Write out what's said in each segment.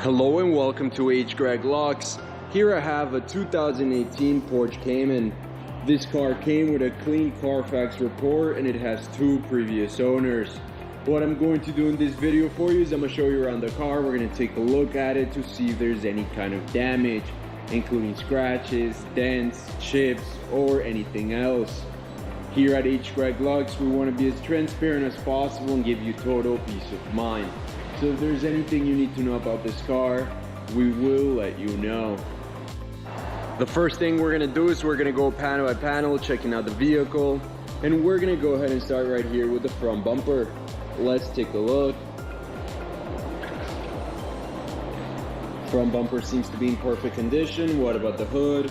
Hello and welcome to H. Greg Locks. Here I have a 2018 Porsche Cayman. This car came with a clean Carfax report and it has 2 previous owners. What I'm going to do in this video for you is I'm going to show you around the car. We're going to take a look at it to see if there's any kind of damage, including scratches, dents, chips, or anything else. Here at H. Greg Locks, we want to be as transparent as possible and give you total peace of mind. So if there's anything you need to know about this car, we will let you know. The first thing we're going to do is we're going to go panel by panel, checking out the vehicle. And we're going to go ahead and start right here with the front bumper. Let's take a look. Front bumper seems to be in perfect condition. What about the hood?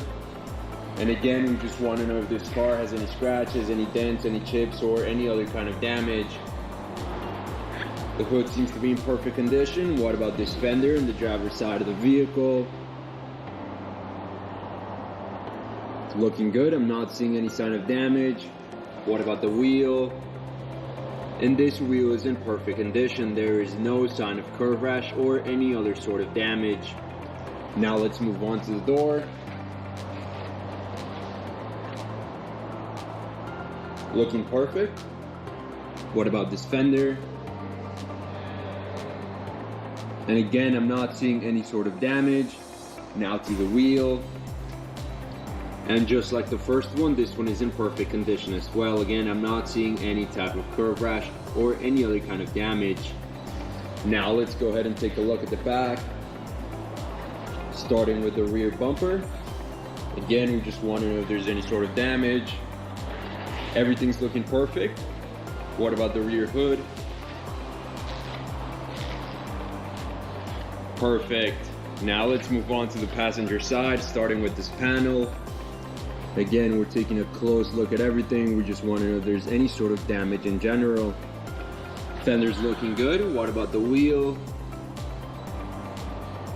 And again, we just want to know if this car has any scratches, any dents, any chips, or any other kind of damage. The hood seems to be in perfect condition. What about this fender in the driver's side of the vehicle? It's looking good. I'm not seeing any sign of damage. What about the wheel? And this wheel is in perfect condition. There is no sign of curve rash or any other sort of damage. Now let's move on to the door. Looking perfect. What about this fender? And again, I'm not seeing any sort of damage. Now to the wheel. And just like the first one, this one is in perfect condition as well. Again, I'm not seeing any type of curve rash or any other kind of damage. Now let's go ahead and take a look at the back. Starting with the rear bumper. Again, we just want to know if there's any sort of damage. Everything's looking perfect. What about the rear hood? Perfect. Now let's move on to the passenger side, starting with this panel. Again, we're taking a close look at everything. We just want to know if there's any sort of damage in general. Fender's looking good. What about the wheel?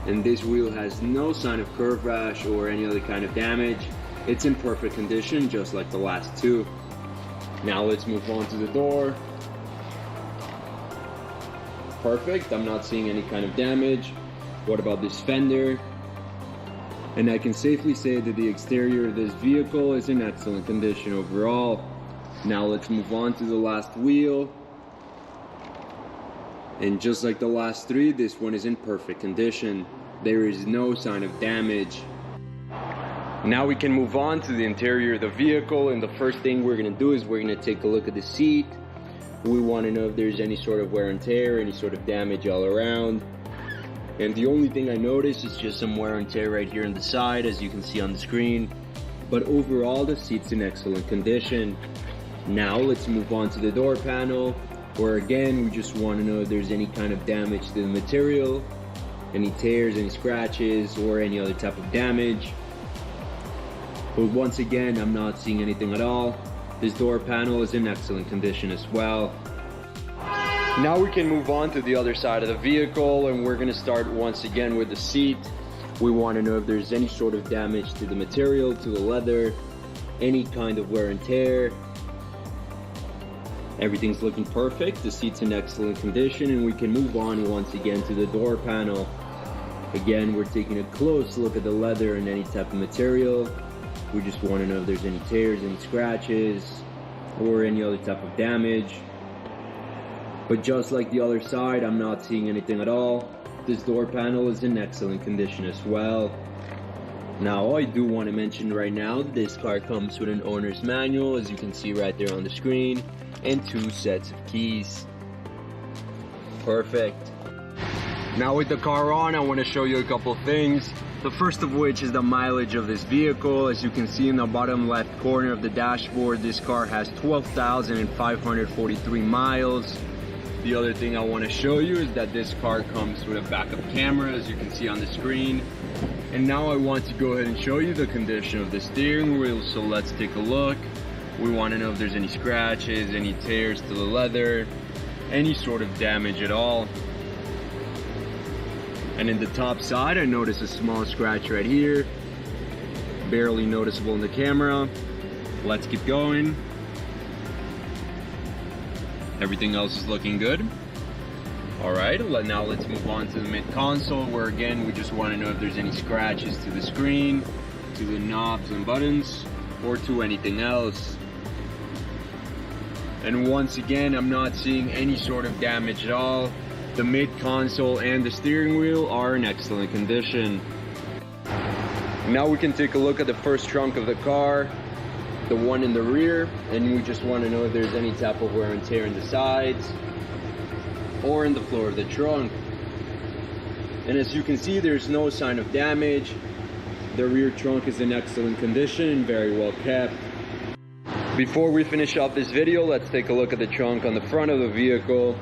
And this wheel has no sign of curve rash or any other kind of damage. It's in perfect condition, just like the last 2. Now let's move on to the door. Perfect. I'm not seeing any kind of damage. What about this fender? And I can safely say that the exterior of this vehicle is in excellent condition overall. Now let's move on to the last wheel. And just like the last 3, this one is in perfect condition. There is no sign of damage. Now we can move on to the interior of the vehicle, and the first thing we're going to do is we're going to take a look at the seat. We want to know if there's any sort of wear and tear, any sort of damage all around. And the only thing I noticed is just some wear and tear right here on the side, as you can see on the screen. But overall, the seat's in excellent condition. Now let's move on to the door panel, where again, we just want to know if there's any kind of damage to the material, any tears, any scratches, or any other type of damage. But once again, I'm not seeing anything at all. This door panel is in excellent condition as well. Now we can move on to the other side of the vehicle, and we're going to start once again with the seat. We want to know if there's any sort of damage to the material, to the leather, any kind of wear and tear. Everything's looking perfect. The seat's in excellent condition, and we can move on once again to the door panel. Again, we're taking a close look at the leather and any type of material. We just want to know if there's any tears, any scratches, or any other type of damage. But just like the other side, I'm not seeing anything at all. This door panel is in excellent condition as well. Now, I do want to mention right now, this car comes with an owner's manual, as you can see right there on the screen, and 2 sets of keys. Perfect. Now with the car on, I want to show you a couple things. The first of which is the mileage of this vehicle. As you can see in the bottom left corner of the dashboard, this car has 12,543 miles. The other thing I want to show you is that this car comes with a backup camera, as you can see on the screen. And now I want to go ahead and show you the condition of the steering wheel, so let's take a look. We want to know if there's any scratches, any tears to the leather, any sort of damage at all. And in the top side, I notice a small scratch right here. Barely noticeable in the camera. Let's keep going. Everything else is looking good. Alright, now let's move on to the mid console, where again we just want to know if there's any scratches to the screen, to the knobs and buttons, or to anything else. And once again, I'm not seeing any sort of damage at all. The mid console and the steering wheel are in excellent condition. Now we can take a look at the first trunk of the car, the one in the rear, and we just want to know if there's any type of wear and tear in the sides or in the floor of the trunk. And as you can see, there's no sign of damage. The rear trunk is in excellent condition and very well kept. Before we finish off this video, let's take a look at the trunk on the front of the vehicle.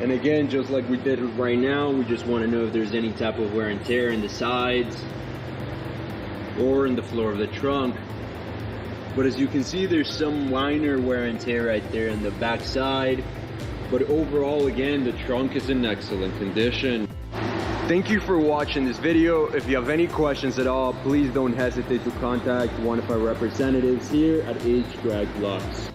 And again, just like we did right now, we just want to know if there's any type of wear and tear in the sides or in the floor of the trunk. But as you can see, there's some minor wear and tear right there in the back side. But overall, again, the trunk is in excellent condition. Thank you for watching this video. If you have any questions at all, please don't hesitate to contact one of our representatives here at H Greg Lux.